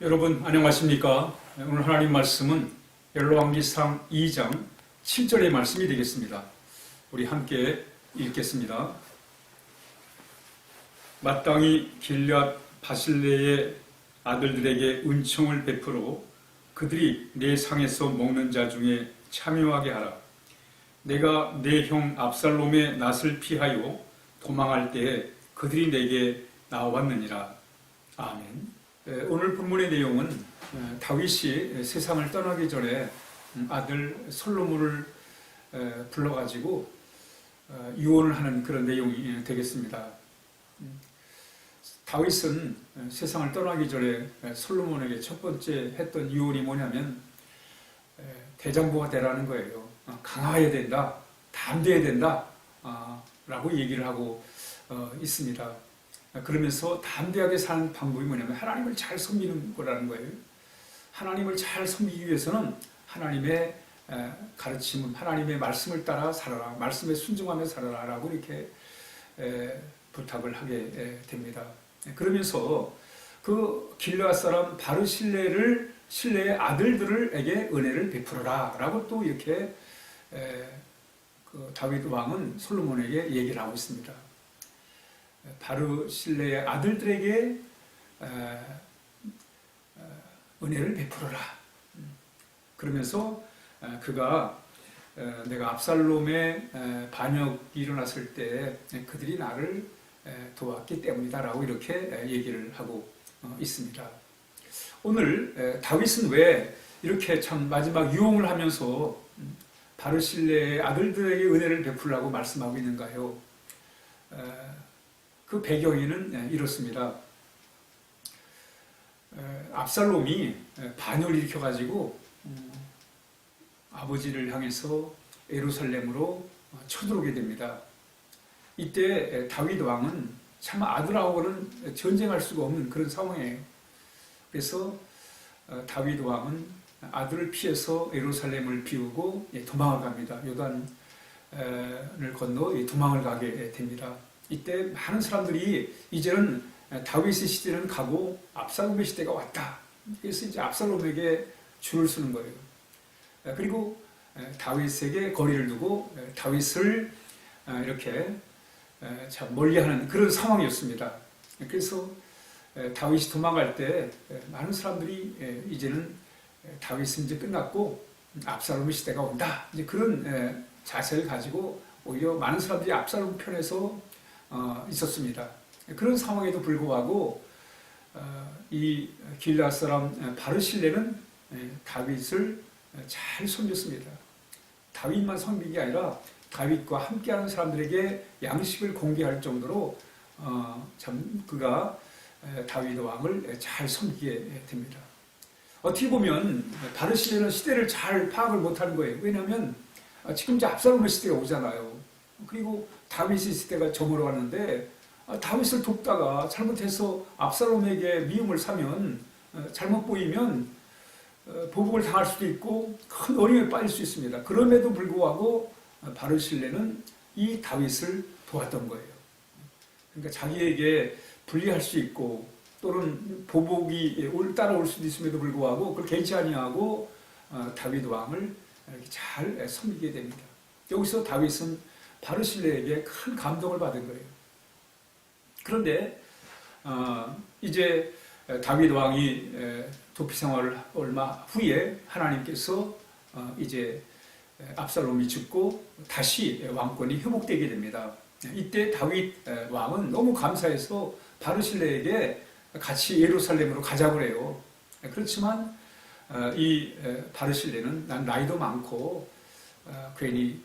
여러분 안녕하십니까? 오늘 하나님 말씀은 열왕기상 2장 7절의 말씀이 되겠습니다. 우리 함께 읽겠습니다. 마땅히 길앗 바실레의 아들들에게 은총을 베풀어 그들이 내 상에서 먹는 자 중에 참여하게 하라. 내가 내 형 압살롬의 낯을 피하여 도망할 때에 그들이 내게 나왔느니라. 아멘. 오늘 본문의 내용은 다윗이 세상을 떠나기 전에 아들 솔로몬을 불러가지고 유언을 하는 그런 내용이 되겠습니다. 다윗은 세상을 떠나기 전에 솔로몬에게 첫 번째 했던 유언이 뭐냐면 대장부가 되라는 거예요. 강화해야 된다, 담대해야 된다 라고 얘기를 하고 있습니다. 그러면서 담대하게 사는 방법이 뭐냐면 하나님을 잘 섬기는 거라는 거예요. 하나님을 잘 섬기기 위해서는 하나님의 가르침은 하나님의 말씀을 따라 살아라, 말씀에 순종하며 살아라 라고 이렇게 부탁을 하게 됩니다. 그러면서 그 길르앗 사람 바르실레의 아들들에게 은혜를 베풀어라 라고 또 이렇게 그 다윗 왕은 솔로몬에게 얘기를 하고 있습니다. 바르실레의 아들들에게 은혜를 베풀어라. 그러면서 그가 내가 압살롬의 반역이 일어났을 때 그들이 나를 도왔기 때문이다 라고 이렇게 얘기를 하고 있습니다. 오늘 다윗은 왜 이렇게 참 마지막 유언을 하면서 바르실레의 아들들에게 은혜를 베풀라고 말씀하고 있는가요? 그 배경에는 이렇습니다. 압살롬이 반역을 일으켜가지고 아버지를 향해서 예루살렘으로 쳐들어오게 됩니다. 이때 다윗 왕은 참 아들하고는 전쟁할 수가 없는 그런 상황이에요. 그래서 다윗 왕은 아들을 피해서 예루살렘을 비우고 도망을 갑니다. 요단을 건너 도망을 가게 됩니다. 이때 많은 사람들이 이제는 다윗의 시대는 가고 압살롬의 시대가 왔다. 그래서 이제 압살롬에게 줄을 서는 거예요. 그리고 다윗에게 거리를 두고 다윗을 이렇게 참 멀리하는 그런 상황이었습니다. 그래서 다윗이 도망갈 때 많은 사람들이 이제는 다윗은 이제 끝났고 압살롬의 시대가 온다. 이제 그런 자세를 가지고 오히려 많은 사람들이 압살롬 편에서 있었습니다. 그런 상황에도 불구하고 이 길르앗 사람 바르실레는 다윗을 잘 섬겼습니다. 다윗만 섬긴 게 아니라 다윗과 함께하는 사람들에게 양식을 공개할 정도로 참 그가 다윗 왕을 잘 섬기게 됩니다. 어떻게 보면 바르실레는 시대를 잘 파악을 못하는 거예요. 왜냐하면 지금 이제 압살롬의 시대가 오잖아요. 그리고 다윗의 시대가 저물어가는데 다윗을 돕다가 잘못해서 압살롬에게 미움을 사면 잘못 보이면 보복을 당할 수도 있고 큰 어려움에 빠질 수 있습니다. 그럼에도 불구하고 바르실레는 이 다윗을 도왔던 거예요. 그러니까 자기에게 불리할 수 있고 또는 보복이 따라올 수도 있음에도 불구하고 그걸 개의치 아니하고 다윗 왕을 이렇게 잘 섬기게 됩니다. 여기서 다윗은 바르실레에게 큰 감동을 받은 거예요. 그런데 이제 다윗 왕이 도피 생활을 얼마 후에 하나님께서 이제 압살롬이 죽고 다시 왕권이 회복되게 됩니다. 이때 다윗 왕은 너무 감사해서 바르실레에게 같이 예루살렘으로 가자고 해요. 그렇지만 이 바르실레는 난 나이도 많고 괜히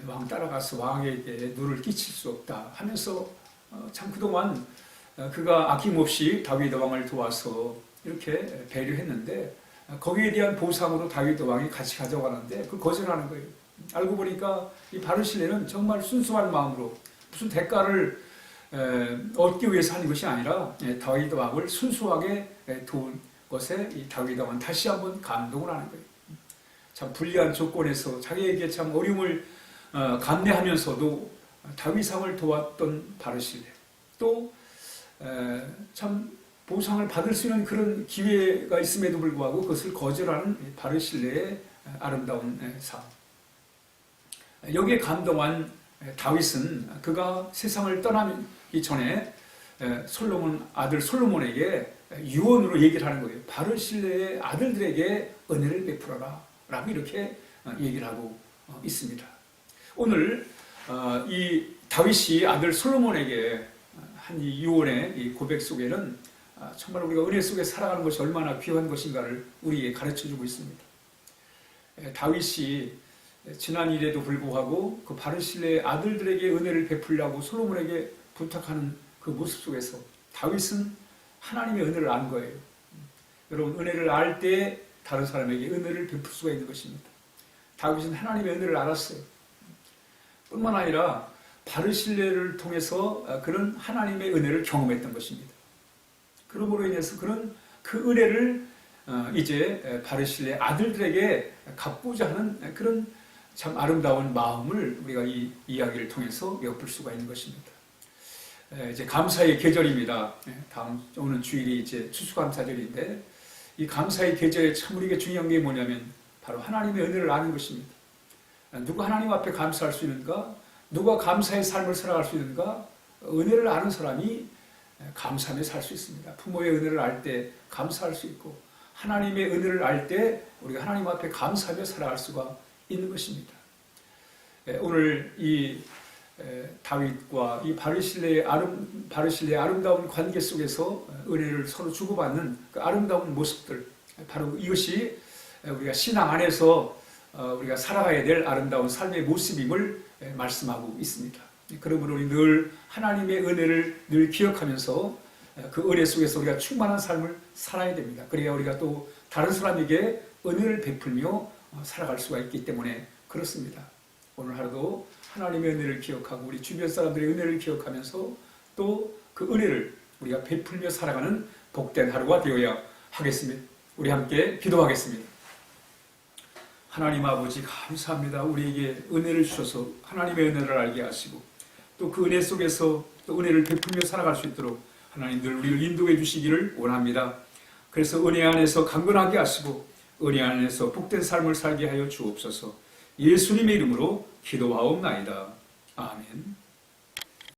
왕 따라가서 왕에게 누를 끼칠 수 없다 하면서 참 그동안 그가 아낌없이 다윗 왕을 도와서 이렇게 배려했는데 거기에 대한 보상으로 다윗 왕이 같이 가져가는데 그걸 거절하는 거예요. 알고 보니까 이 바르실레는 정말 순수한 마음으로 무슨 대가를 얻기 위해서 하는 것이 아니라 다윗 왕을 순수하게 도운 것에 이 다윗 왕은 다시 한번 감동을 하는 거예요. 참 불리한 조건에서 자기에게 참 어려움을 감내하면서도 다윗왕을 도왔던 바르실레, 또 참 보상을 받을 수 있는 그런 기회가 있음에도 불구하고 그것을 거절하는 바르실레의 아름다운 삶. 여기에 감동한 다윗은 그가 세상을 떠나기 전에 아들 솔로몬에게 유언으로 얘기를 하는 거예요. 바르실레의 아들들에게 은혜를 베풀어라 라고 이렇게 얘기를 하고 있습니다. 오늘 이 다윗이 아들 솔로몬에게 한 이 유언의 이 고백 속에는 정말 우리가 은혜 속에 살아가는 것이 얼마나 귀한 것인가를 우리에게 가르쳐주고 있습니다. 다윗이 지난 일에도 불구하고 그 바르실레의 아들들에게 은혜를 베풀려고 솔로몬에게 부탁하는 그 모습 속에서 다윗은 하나님의 은혜를 안 거예요. 여러분, 은혜를 알 때 다른 사람에게 은혜를 베풀 수가 있는 것입니다. 다윗은 하나님의 은혜를 알았어요. 뿐만 아니라 바르실레를 통해서 그런 하나님의 은혜를 경험했던 것입니다. 그러므로 인해서 그는 그 은혜를 이제 바르실레 아들들에게 갚고자 하는 그런 참 아름다운 마음을 우리가 이 이야기를 통해서 엿볼 수가 있는 것입니다. 이제 감사의 계절입니다. 오늘 주일이 이제 추수감사절인데 이 감사의 계절에 참 우리에게 중요한 게 뭐냐면 바로 하나님의 은혜를 아는 것입니다. 누가 하나님 앞에 감사할 수 있는가? 누가 감사의 삶을 살아갈 수 있는가? 은혜를 아는 사람이 감사하며 살 수 있습니다. 부모의 은혜를 알 때 감사할 수 있고 하나님의 은혜를 알 때 우리가 하나님 앞에 감사하며 살아갈 수가 있는 것입니다. 오늘 이 다윗과 이 바르실레의 아름다운 관계 속에서 은혜를 서로 주고받는 그 아름다운 모습들, 바로 이것이 우리가 신앙 안에서 우리가 살아가야 될 아름다운 삶의 모습임을 말씀하고 있습니다. 그러므로 우리 늘 하나님의 은혜를 늘 기억하면서 그 은혜 속에서 우리가 충만한 삶을 살아야 됩니다. 그래야 우리가 또 다른 사람에게 은혜를 베풀며 살아갈 수가 있기 때문에 그렇습니다. 오늘 하루도 하나님의 은혜를 기억하고 우리 주변 사람들의 은혜를 기억하면서 또 그 은혜를 우리가 베풀며 살아가는 복된 하루가 되어야 하겠습니다. 우리 함께 기도하겠습니다. 하나님 아버지 감사합니다. 우리에게 은혜를 주셔서 하나님의 은혜를 알게 하시고 또 그 은혜 속에서 또 은혜를 베풀며 살아갈 수 있도록 하나님 늘 우리를 인도해 주시기를 원합니다. 그래서 은혜 안에서 강건하게 하시고 은혜 안에서 복된 삶을 살게 하여 주옵소서. 예수님의 이름으로 기도하옵나이다. 아멘.